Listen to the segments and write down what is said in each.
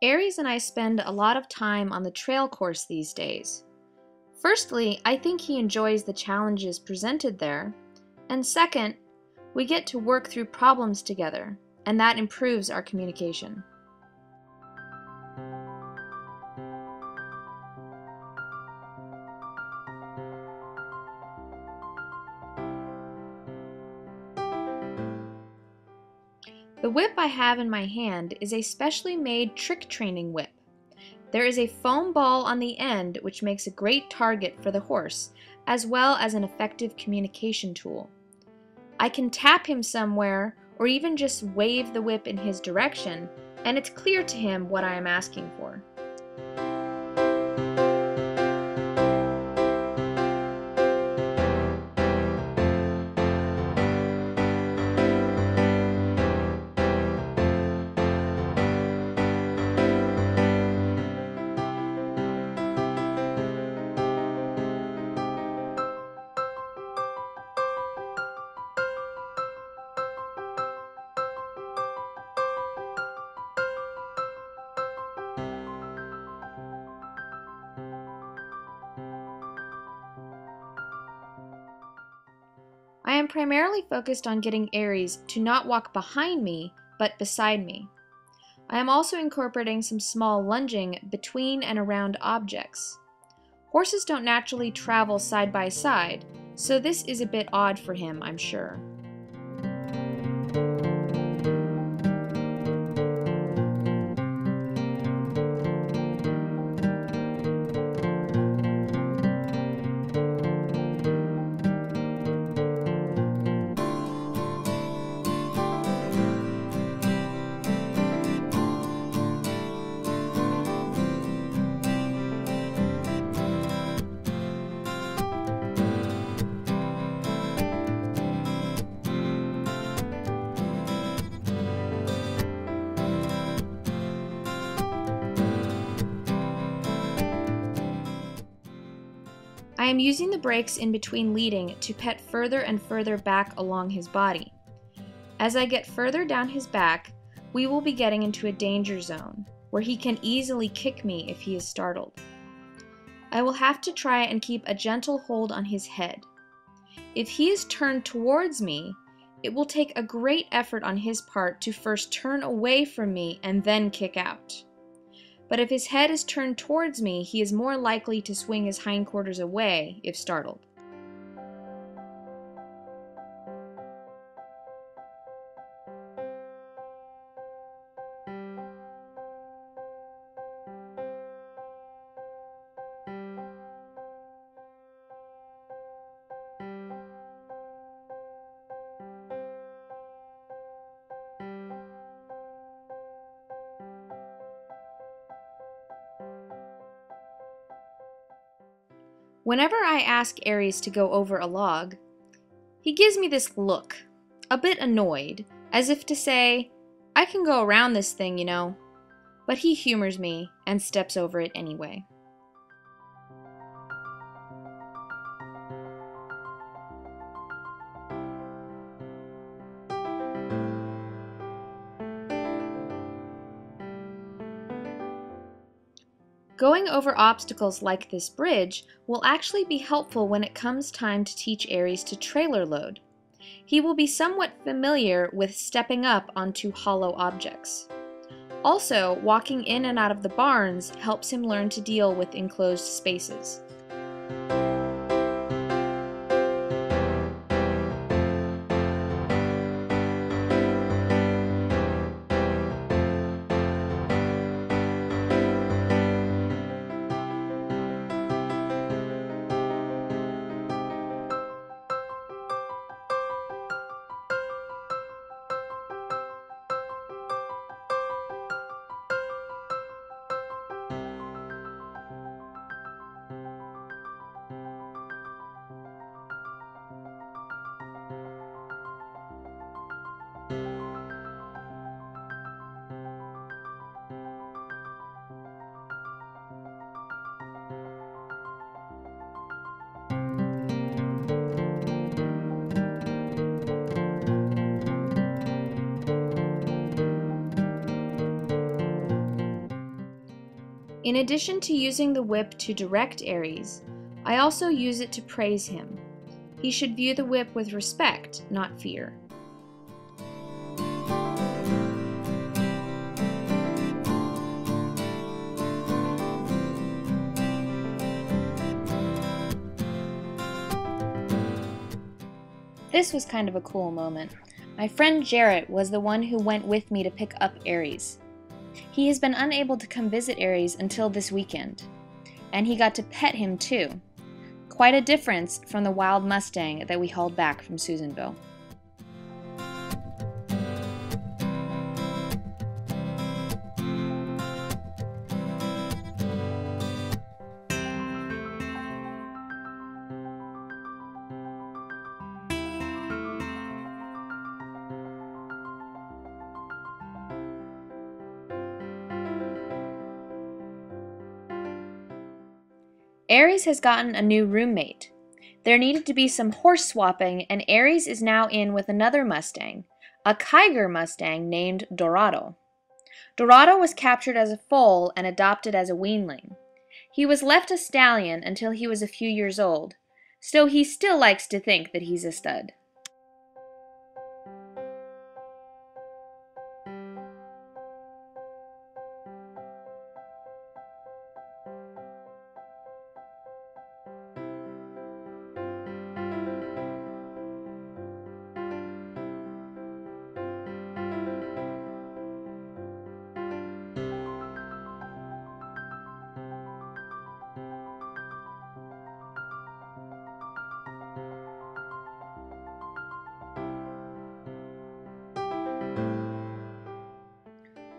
Aries and I spend a lot of time on the trail course these days. Firstly, I think he enjoys the challenges presented there, and second, we get to work through problems together, and that improves our communication. The whip I have in my hand is a specially made trick training whip. There is a foam ball on the end which makes a great target for the horse, as well as an effective communication tool. I can tap him somewhere or even just wave the whip in his direction, and it's clear to him what I am asking for. I am primarily focused on getting Aries to not walk behind me, but beside me. I am also incorporating some small lunging between and around objects. Horses don't naturally travel side by side, so this is a bit odd for him, I'm sure. I am using the brakes in between leading to pet further and further back along his body. As I get further down his back, we will be getting into a danger zone, where he can easily kick me if he is startled. I will have to try and keep a gentle hold on his head. If he is turned towards me, it will take a great effort on his part to first turn away from me and then kick out. But if his head is turned towards me, he is more likely to swing his hindquarters away if startled. Whenever I ask Aries to go over a log, he gives me this look, a bit annoyed, as if to say, "I can go around this thing, you know," but he humors me and steps over it anyway. Going over obstacles like this bridge will actually be helpful when it comes time to teach Aries to trailer load. He will be somewhat familiar with stepping up onto hollow objects. Also, walking in and out of the barns helps him learn to deal with enclosed spaces. In addition to using the whip to direct Aries, I also use it to praise him. He should view the whip with respect, not fear. This was kind of a cool moment. My friend Jarrett was the one who went with me to pick up Aries. He has been unable to come visit Aries until this weekend, and he got to pet him too. Quite a difference from the wild Mustang that we hauled back from Susanville. Aries has gotten a new roommate. There needed to be some horse swapping, and Aries is now in with another Mustang, a Kiger Mustang named Dorado. Dorado was captured as a foal and adopted as a weanling. He was left a stallion until he was a few years old, so he still likes to think that he's a stud.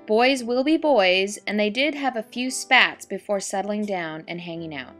Boys will be boys, and they did have a few spats before settling down and hanging out.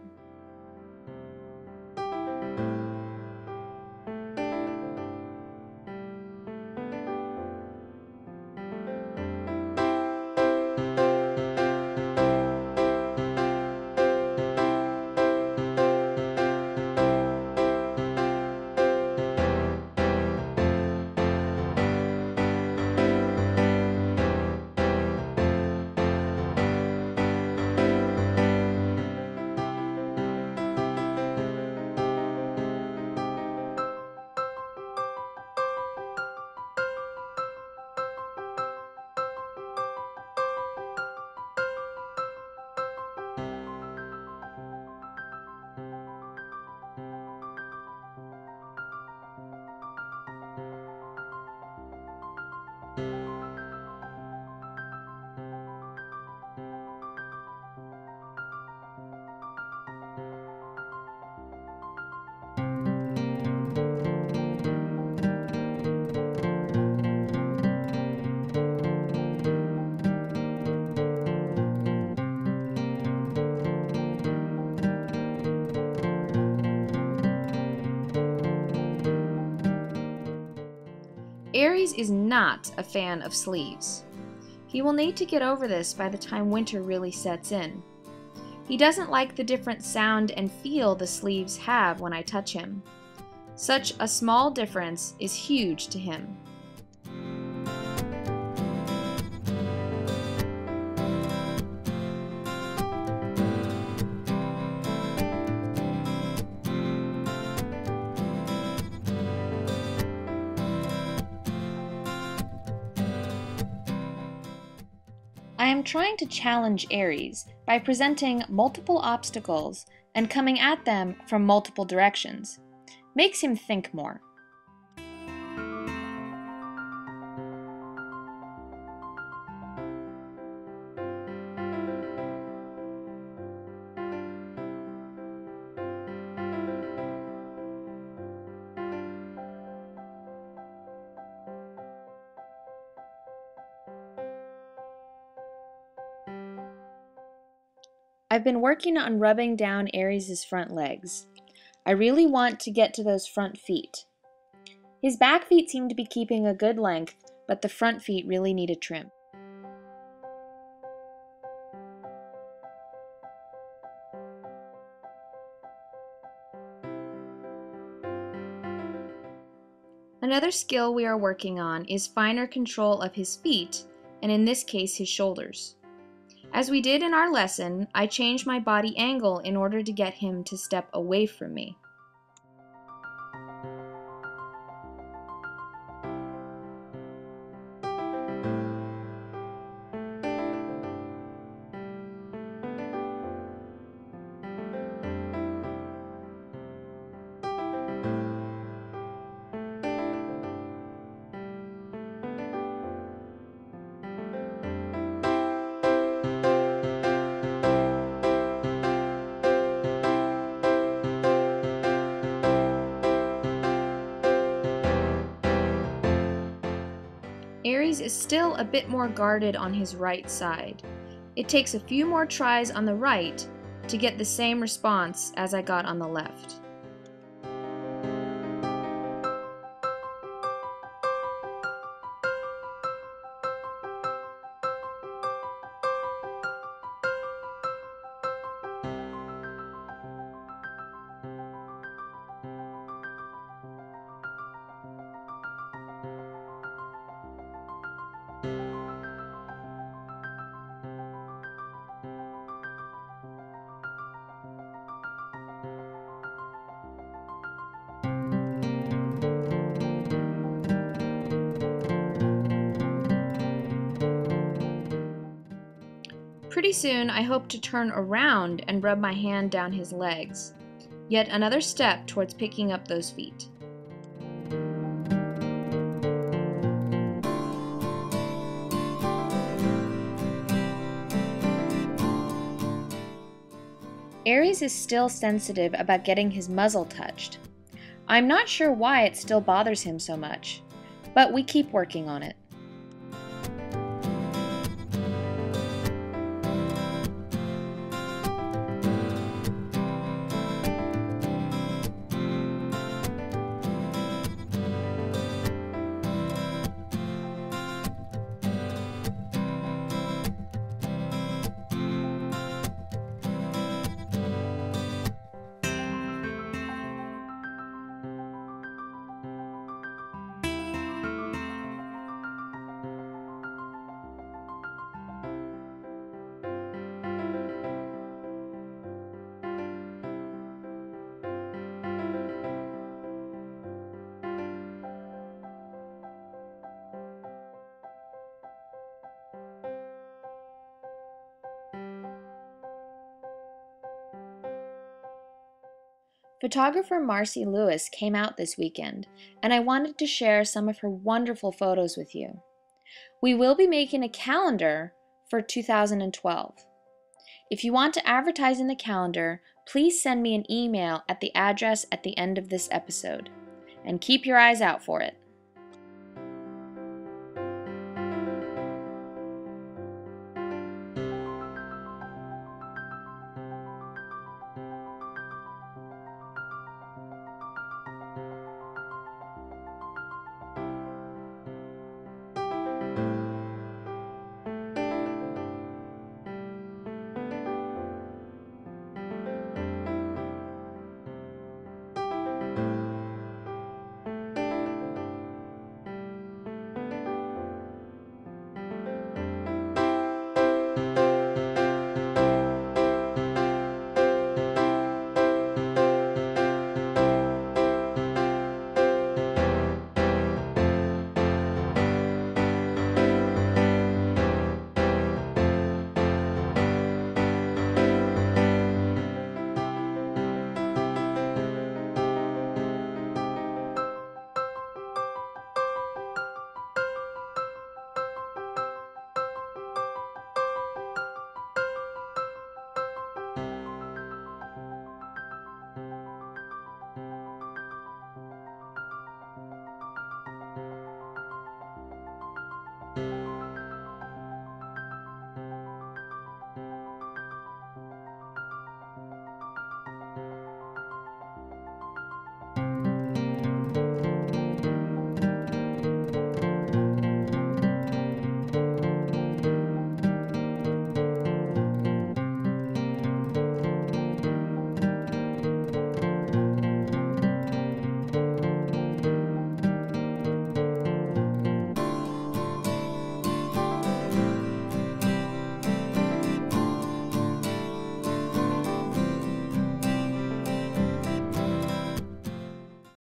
Aries is not a fan of sleeves. He will need to get over this by the time winter really sets in. He doesn't like the different sound and feel the sleeves have when I touch him. Such a small difference is huge to him. I am trying to challenge Aries by presenting multiple obstacles and coming at them from multiple directions. Makes him think more. I've been working on rubbing down Aries' front legs. I really want to get to those front feet. His back feet seem to be keeping a good length, but the front feet really need a trim. Another skill we are working on is finer control of his feet, and in this case his shoulders. As we did in our lesson, I changed my body angle in order to get him to step away from me. Aries is still a bit more guarded on his right side. It takes a few more tries on the right to get the same response as I got on the left. Pretty soon, I hope to turn around and rub my hand down his legs. Yet another step towards picking up those feet. Aries is still sensitive about getting his muzzle touched. I'm not sure why it still bothers him so much, but we keep working on it. Photographer Marcie Lewis came out this weekend, and I wanted to share some of her wonderful photos with you. We will be making a calendar for 2012. If you want to advertise in the calendar, please send me an email at the address at the end of this episode, and keep your eyes out for it.